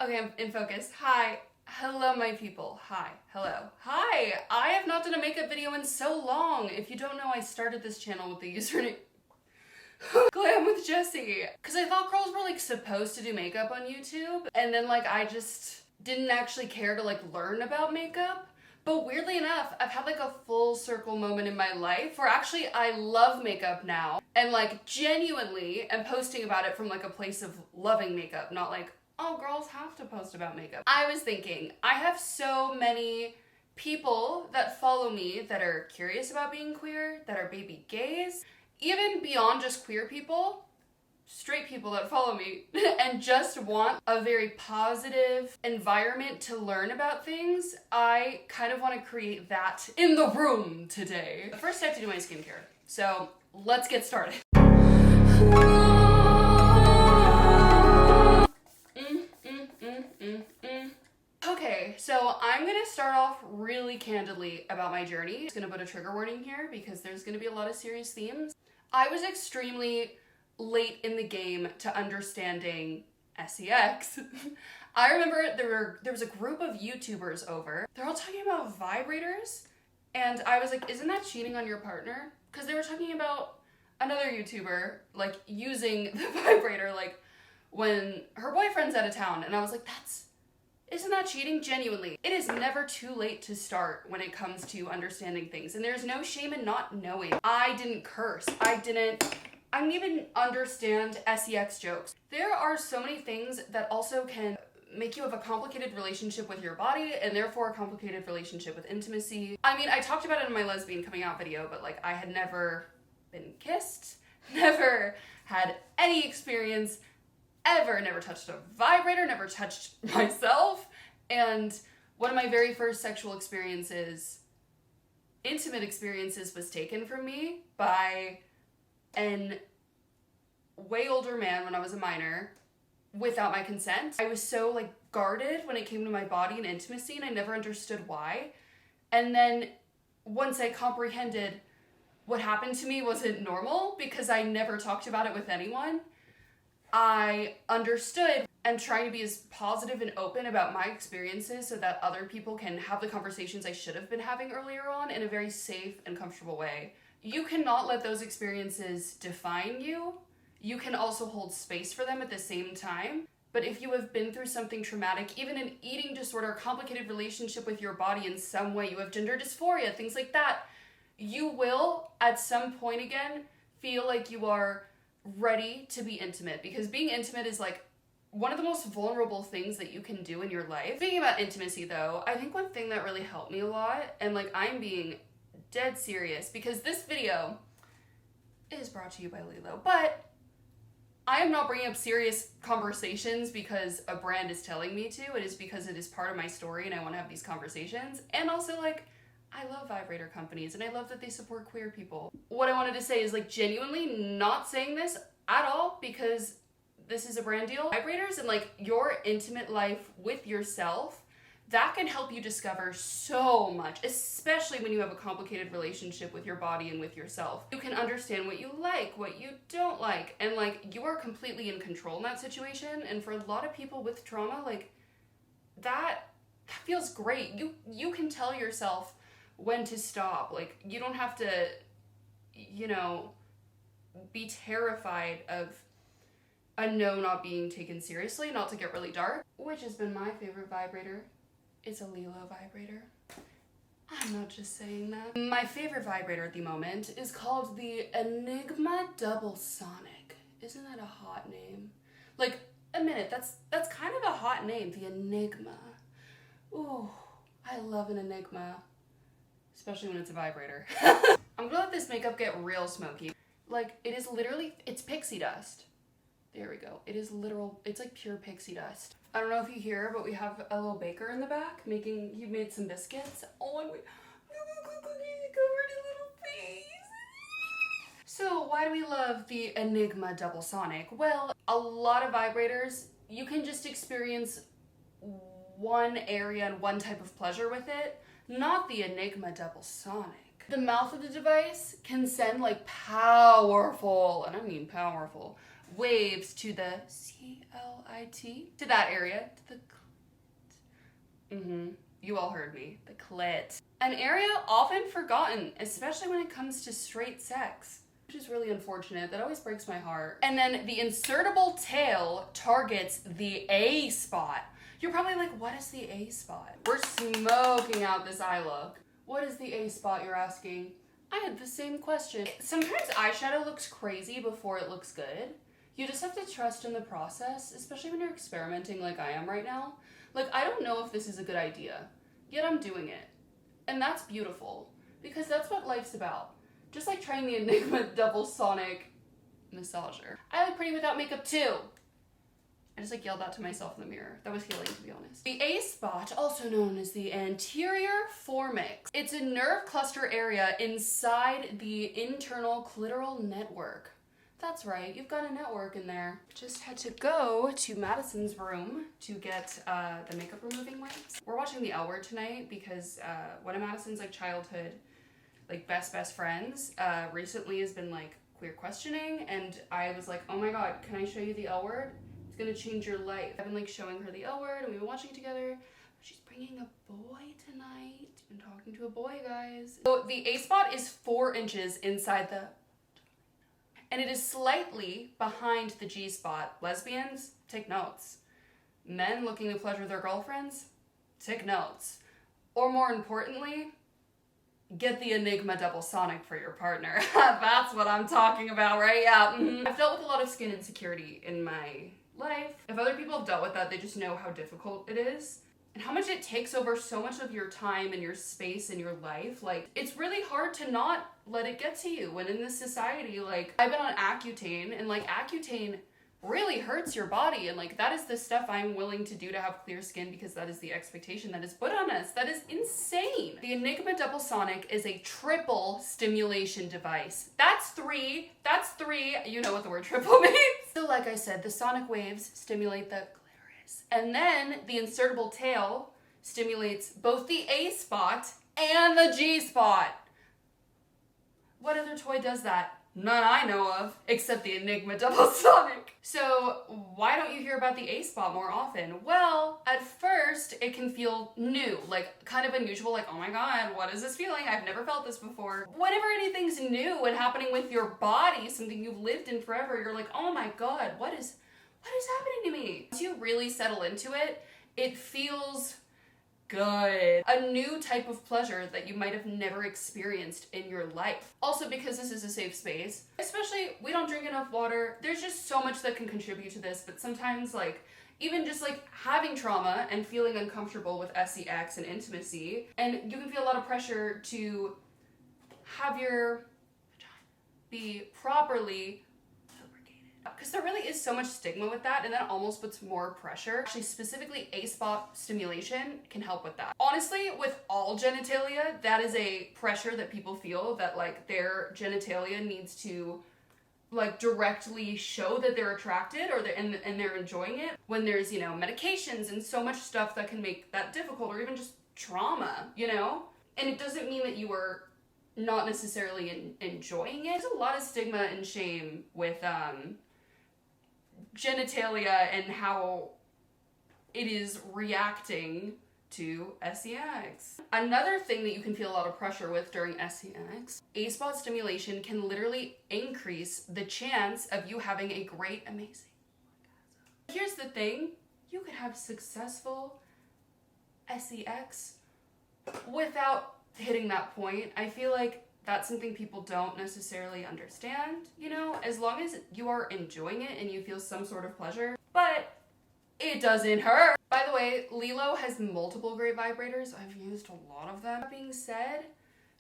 Okay, I'm in focus. Hi. Hello, my people. Hi. Hello. Hi. I have not done a makeup video in so long. If you don't know, I started this channel with the username Glam with Jessie. Because I thought girls were like supposed to do makeup on YouTube. And then like I just didn't actually care to like learn about makeup. But weirdly enough, I've had like a full circle moment in my life where actually I love makeup now. And like genuinely am posting about it from like a place of loving makeup, not like, oh, girls have to post about makeup. I was thinking, I have so many people that follow me that are curious about being queer, that are baby gays, even beyond just queer people, straight people that follow me and just want a very positive environment to learn about things. I kind of want to create that in the room today. First I have to do my skincare, so let's get started. Okay, so I'm gonna start off really candidly about my journey. I'm just gonna put a trigger warning here because there's gonna be a lot of serious themes. I was extremely late in the game to understanding s3x. I remember there was a group of YouTubers over. They're all talking about vibrators, and I was like, isn't that cheating on your partner? Because they were talking about another YouTuber like using the vibrator like when her boyfriend's out of town, and I was like, isn't that cheating? Genuinely. It is never too late to start when it comes to understanding things, and there's no shame in not knowing. I didn't curse. I didn't even understand s3x jokes. There are so many things that also can make you have a complicated relationship with your body and therefore a complicated relationship with intimacy. I mean, I talked about it in my lesbian coming out video, but like I had never been kissed, never had any experience ever, never touched a vibrator, never touched myself. And one of my very first sexual experiences, intimate experiences, was taken from me by an way older man when I was a minor without my consent. I was so like guarded when it came to my body and intimacy, and I never understood why. And then once I comprehended what happened to me wasn't normal because I never talked about it with anyone, I understood and trying to be as positive and open about my experiences so that other people can have the conversations I should have been having earlier on in a very safe and comfortable way. You cannot let those experiences define you. You can also hold space for them at the same time. But if you have been through something traumatic, even an eating disorder, complicated relationship with your body in some way, you have gender dysphoria, things like that, you will at some point again feel like you are ready to be intimate, because being intimate is like one of the most vulnerable things that you can do in your life. Speaking about intimacy though, I think one thing that really helped me a lot, and like I'm being dead serious because this video is brought to you by LELO, but I am not bringing up serious conversations because a brand is telling me to. It is because it is part of my story and I want to have these conversations. And also like I love vibrator companies and I love that they support queer people. What I wanted to say is like genuinely not saying this at all because this is a brand deal. Vibrators and like your intimate life with yourself, that can help you discover so much, especially when you have a complicated relationship with your body and with yourself. You can understand what you like, what you don't like, and like you are completely in control in that situation. And for a lot of people with trauma, like that feels great. You can tell yourself when to stop. Like you don't have to, you know, be terrified of a no not being taken seriously, not to get really dark. Which has been my favorite vibrator. It's a LELO vibrator. I'm not just saying that. My favorite vibrator at the moment is called the Enigma Double Sonic. Isn't that a hot name? Like, admit it, that's kind of a hot name, the Enigma. Ooh, I love an Enigma. Especially when it's a vibrator. I'm gonna let this makeup get real smoky. Like, it is literally, it's pixie dust. There we go. It is literal, it's like pure pixie dust. I don't know if you hear, but we have a little baker in the back he made some biscuits. Oh, and we covered a little face. So why do we love the Enigma Double Sonic? Well, a lot of vibrators, you can just experience one area and one type of pleasure with it, not the Enigma Double Sonic. The mouth of the device can send like powerful, and I mean powerful, waves to the C-L-I-T, to that area, to the you all heard me, the clit. An area often forgotten, especially when it comes to straight sex, which is really unfortunate. That always breaks my heart. And then the insertable tail targets the A spot. You're probably like, what is the A spot? We're smoking out this eye look. What is the A spot, you're asking? I had the same question. Sometimes eyeshadow looks crazy before it looks good. You just have to trust in the process, especially when you're experimenting like I am right now. Like, I don't know if this is a good idea, yet I'm doing it. And that's beautiful, because that's what life's about. Just like trying the Enigma Double Sonic massager. I look pretty without makeup too. I just like yelled out to myself in the mirror. That was healing, to be honest. The A spot, also known as the anterior formix. It's a nerve cluster area inside the internal clitoral network. That's right, you've got a network in there. Just had to go to Madison's room to get the makeup removing wipes. We're watching the L Word tonight because one of Madison's like childhood, like best friends recently has been like queer questioning, and I was like, oh my god, can I show you the L Word? It's gonna change your life. I've been like showing her the L Word and we've been watching it together. She's bringing a boy tonight. Been talking to a boy, guys. So the A spot is 4 inches inside the, and it is slightly behind the G spot. Lesbians, take notes. Men looking to pleasure their girlfriends, take notes. Or more importantly, get the Enigma Double Sonic for your partner. That's what I'm talking about, right? Yeah. I've dealt with a lot of skin insecurity in my life. If other people have dealt with that, they just know how difficult it is and how much it takes over so much of your time and your space in your life. Like, it's really hard to not let it get to you when in this society, like, I've been on Accutane, and like Accutane really hurts your body, and like that is the stuff I'm willing to do to have clear skin because that is the expectation that is put on us. That is insane. The Enigma Double Sonic is a triple stimulation device. That's three. You know what the word triple means. So like I said, the sonic waves stimulate the clitoris, and then the insertable tail stimulates both the A spot and the G spot. What other toy does that? None I know of, except the Enigma Double Sonic. So why don't you hear about the A spot more often? Well, at first it can feel new, like kind of unusual, like, oh my god, what is this feeling? I've never felt this before. Whenever anything's new and happening with your body, something you've lived in forever, you're like, oh my god, what is happening to me? Once you really settle into it, it feels good. A new type of pleasure that you might have never experienced in your life. Also, because this is a safe space, especially we don't drink enough water, there's just so much that can contribute to this, but sometimes like even just like having trauma and feeling uncomfortable with s3x and intimacy, and you can feel a lot of pressure to have your vagina be properly, because there really is so much stigma with that, and that almost puts more pressure. Actually, specifically A-spot stimulation can help with that. Honestly, with all genitalia, that is a pressure that people feel, that like their genitalia needs to like directly show that they're attracted or and they're enjoying it. When there's, you know, medications and so much stuff that can make that difficult, or even just trauma, you know? And it doesn't mean that you are not necessarily enjoying it. There's a lot of stigma and shame with genitalia and how it is reacting to s3x. Another thing that you can feel a lot of pressure with during s3x, A-spot stimulation can literally increase the chance of you having a great, amazing orgasm. Here's the thing, you could have successful s3x without hitting that point. I feel like that's something people don't necessarily understand, you know, as long as you are enjoying it and you feel some sort of pleasure, but it doesn't hurt. By the way, LELO has multiple great vibrators. I've used a lot of them. That being said,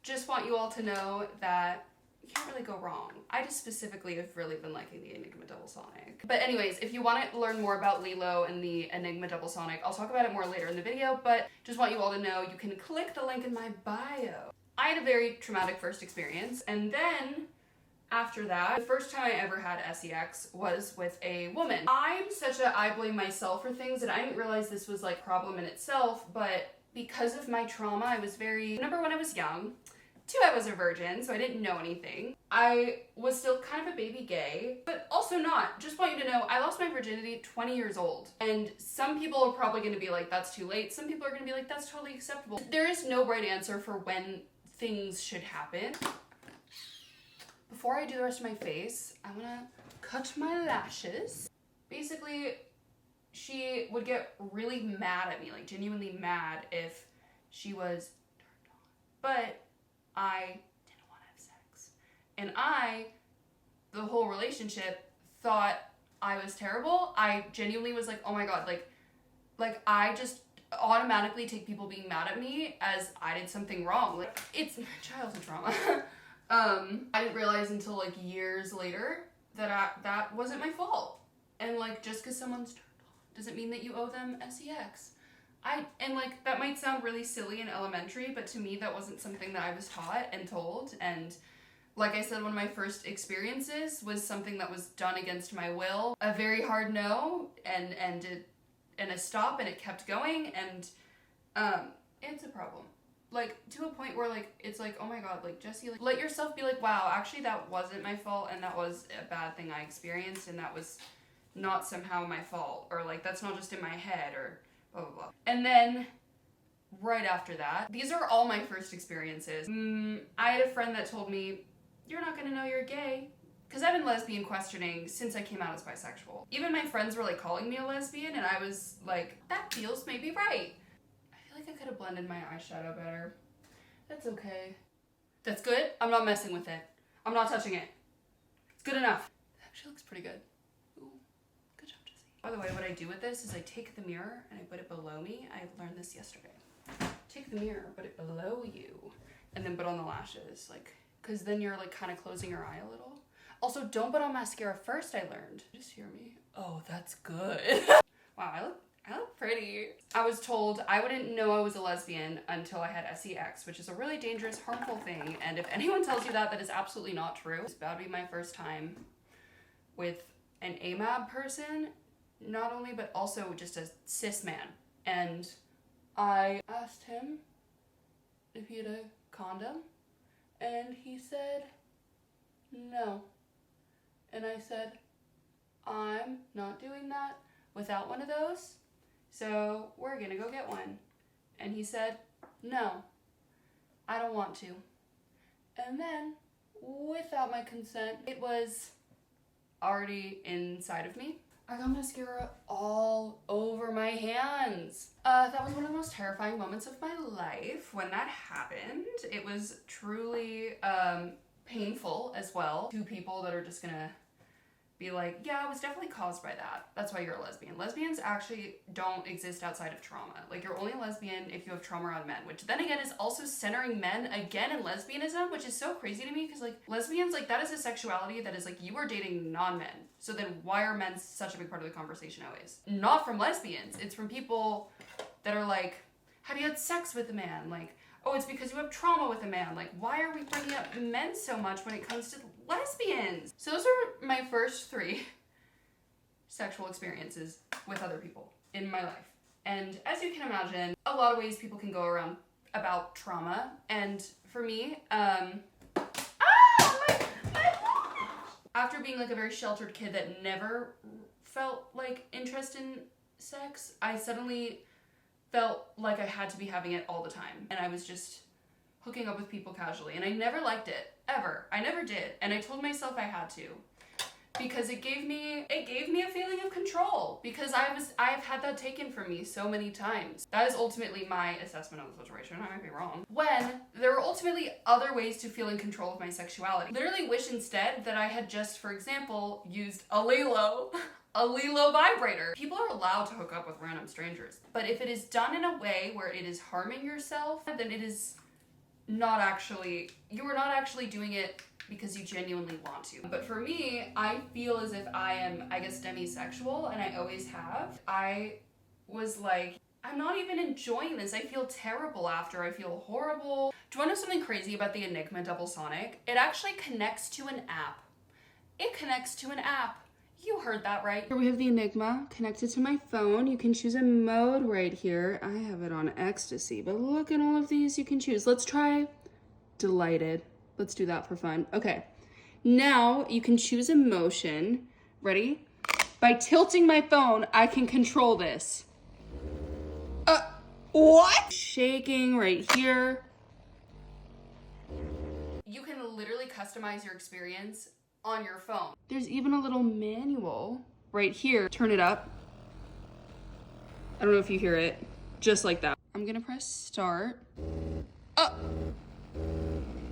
just want you all to know that you can't really go wrong. I just specifically have really been liking the Enigma Double Sonic. But anyways, if you want to learn more about LELO and the Enigma Double Sonic, I'll talk about it more later in the video, but just want you all to know you can click the link in my bio. I had a very traumatic first experience, and then after that, the first time I ever had s3x was with a woman. I'm such a I blame myself for things, and I didn't realize this was like a problem in itself, but because of my trauma, I was remember when I was young, 2, I was a virgin, so I didn't know anything. I was still kind of a baby gay, but also not. Just want you to know, I lost my virginity 20 years old. And some people are probably gonna be like, that's too late. Some people are gonna be like, that's totally acceptable. There is no right answer for when things should happen. Before I do the rest of my face, I'm gonna cut my lashes. Basically, she would get really mad at me, like genuinely mad if she was turned on. But I didn't want to have sex. And the whole relationship, thought I was terrible. I genuinely was like, oh my god, like I just automatically take people being mad at me as I did something wrong. Like, it's childhood trauma. I didn't realize until like years later that that wasn't my fault. And like, just because someone's turned on doesn't mean that you owe them s3x. And like, that might sound really silly and elementary, but to me that wasn't something that I was taught and told. And like I said, one of my first experiences was something that was done against my will. A very hard no and a stop, and it kept going, and it's a problem. Like, to a point where like, it's like, oh my god, like Jessie, like, let yourself be like, wow, actually that wasn't my fault, and that was a bad thing I experienced, and that was not somehow my fault, or like, that's not just in my head, or blah blah blah. And then right after that, these are all my first experiences. I had a friend that told me, you're not gonna know you're gay. Because I've been lesbian questioning since I came out as bisexual. Even my friends were like calling me a lesbian, and I was like, that feels maybe right. I feel like I could have blended my eyeshadow better. That's okay. That's good. I'm not messing with it. I'm not touching it. It's good enough. It actually looks pretty good. Ooh, good job, Jessie. By the way, what I do with this is I take the mirror and I put it below me. I learned this yesterday. Take the mirror, put it below you, and then put on the lashes, like, because then you're like kind of closing your eye a little. Also, don't put on mascara first, I learned. Just hear me. Oh, that's good. Wow, I look pretty. I was told I wouldn't know I was a lesbian until I had s3x, which is a really dangerous, harmful thing. And if anyone tells you that, that is absolutely not true. It's about to be my first time with an AMAB person, not only, but also just a cis man. And I asked him if he had a condom, and he said no. And I said, I'm not doing that without one of those, so we're gonna go get one. And he said, no, I don't want to. And then, without my consent, it was already inside of me. I got mascara all over my hands. That was one of the most terrifying moments of my life when that happened. It was truly painful as well. Two people that are just gonna be like, yeah, it was definitely caused by that. That's why you're a lesbian. Lesbians actually don't exist outside of trauma. Like, you're only a lesbian if you have trauma around men, which then again is also centering men again in lesbianism, which is so crazy to me, because like, lesbians, like, that is a sexuality that is like, you are dating non-men. So then why are men such a big part of the conversation always? Not from lesbians. It's from people that are like, have you had sex with a man? Like, oh, it's because you have trauma with a man. Like, why are we bringing up men so much when it comes to lesbians? So those are my first 3 sexual experiences with other people in my life. And as you can imagine, a lot of ways people can go around about trauma. And for me, after being like a very sheltered kid that never felt like interest in sex, I suddenly felt like I had to be having it all the time. And I was just hooking up with people casually. And I never liked it, ever. I never did. And I told myself I had to. Because it gave me a feeling of control. Because I've had that taken from me so many times. That is ultimately my assessment of the situation. I might be wrong. When there are ultimately other ways to feel in control of my sexuality. Literally wish instead that I had just, for example, used a LELO vibrator. People are allowed to hook up with random strangers, but if it is done in a way where it is harming yourself, then it is not actually, you are not actually doing it because you genuinely want to. But for me, I feel as if I am, I guess, demisexual, and I always have. I was like, I'm not even enjoying this. I feel terrible after. I feel horrible. Do you want to know something crazy about the Enigma Double Sonic? It actually connects to an app. It connects to an app. You heard that right. Here we have the Enigma connected to my phone. You can choose a mode right here. I have it on ecstasy, but look at all of these you can choose. Let's try Delighted. Let's do that for fun. Okay. Now you can choose a motion. Ready? By tilting my phone, I can control this. What? Shaking right here. You can literally customize your experience on your phone. There's even a little manual right here. Turn it up. I don't know if you hear it. Just like that. I'm gonna press start.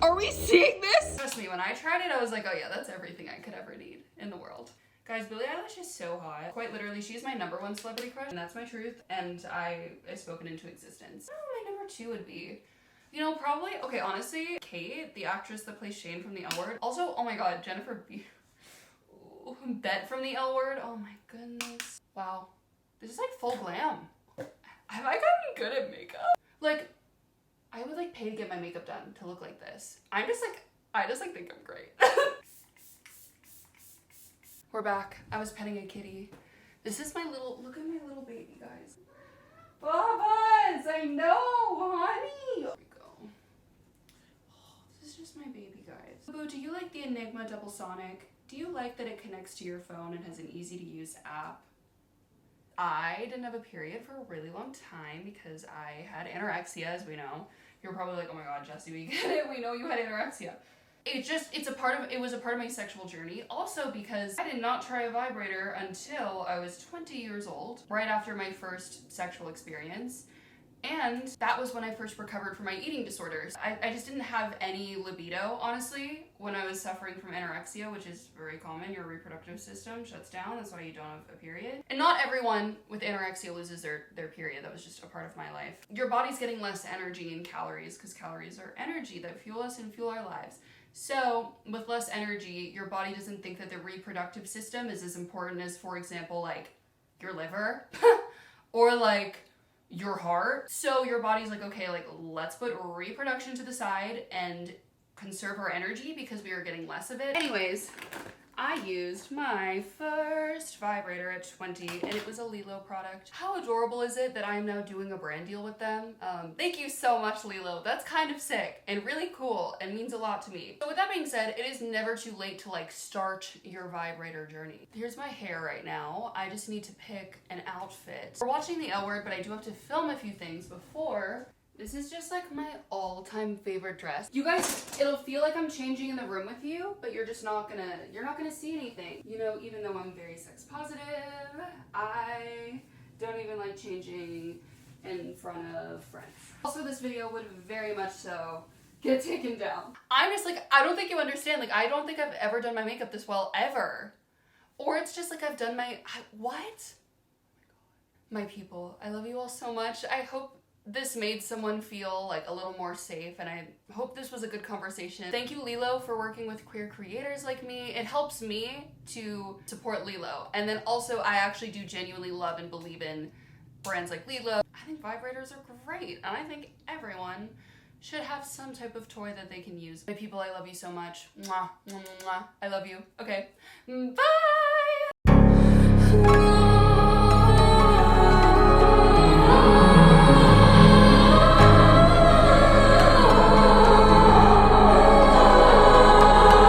Are we seeing this? Trust me, when I tried it, I was like, oh yeah, that's everything I could ever need in the world. Guys, Billie Eilish is so hot. Quite literally, she's my #1 celebrity crush, and that's my truth, and I spoken into existence. Oh, my #2 would be, you know, probably, okay, honestly, Kate, the actress that plays Shane from The L Word. Also, oh my god, Bet from The L Word. Oh my goodness. Wow. This is like full glam. Have I gotten good at makeup? Like, I would like pay to get my makeup done to look like this. I just think I'm great. We're back. I was petting a kitty. This is my little, look at my little baby, guys. Bubba's, I know, honey. There we go. Oh, this is just my baby, guys. Boo, do you like the Enigma Double Sonic? Do you like that it connects to your phone and has an easy to use app? I didn't have a period for a really long time because I had anorexia, as we know. You're probably like, oh my god, Jessie, we get it. We know you had anorexia. It was a part of my sexual journey. Also because I did not try a vibrator until I was 20 years old, right after my first sexual experience. And that was when I first recovered from my eating disorders. I just didn't have any libido, honestly, when I was suffering from anorexia, which is very common. Your reproductive system shuts down. That's why you don't have a period. And not everyone with anorexia loses their period. That was just a part of my life. Your body's getting less energy and calories because calories are energy that fuel us and fuel our lives. So with less energy, your body doesn't think that the reproductive system is as important as, for example, like your liver or like your heart. So your body's like, okay, like let's put reproduction to the side and conserve our energy because we are getting less of it. Anyways, I used my first vibrator at 20 and it was a LELO product. How adorable is it that I'm now doing a brand deal with them? Thank you so much, LELO. That's kind of sick and really cool and means a lot to me. So with that being said, it is never too late to like start your vibrator journey. Here's my hair right now. I just need to pick an outfit. We're watching The L Word, but I do have to film a few things before. This is just like my all-time favorite dress. You guys, it'll feel like I'm changing in the room with you, but you're not gonna see anything. You know, even though I'm very sex positive, I don't even like changing in front of friends. Also, this video would very much so get taken down. I'm just like, I don't think you understand. Like, I don't think I've ever done my makeup this well, ever. Or it's just like I've done what? My people, I love you all so much. I hope this made someone feel like a little more safe, and I hope this was a good conversation. Thank you, LELO, for working with queer creators like me. It helps me to support LELO. And then also, I actually do genuinely love and believe in brands like LELO. I think vibrators are great, and I think everyone should have some type of toy that they can use. My people, I love you so much. Mwah, mwah, mwah. I love you. Okay, bye!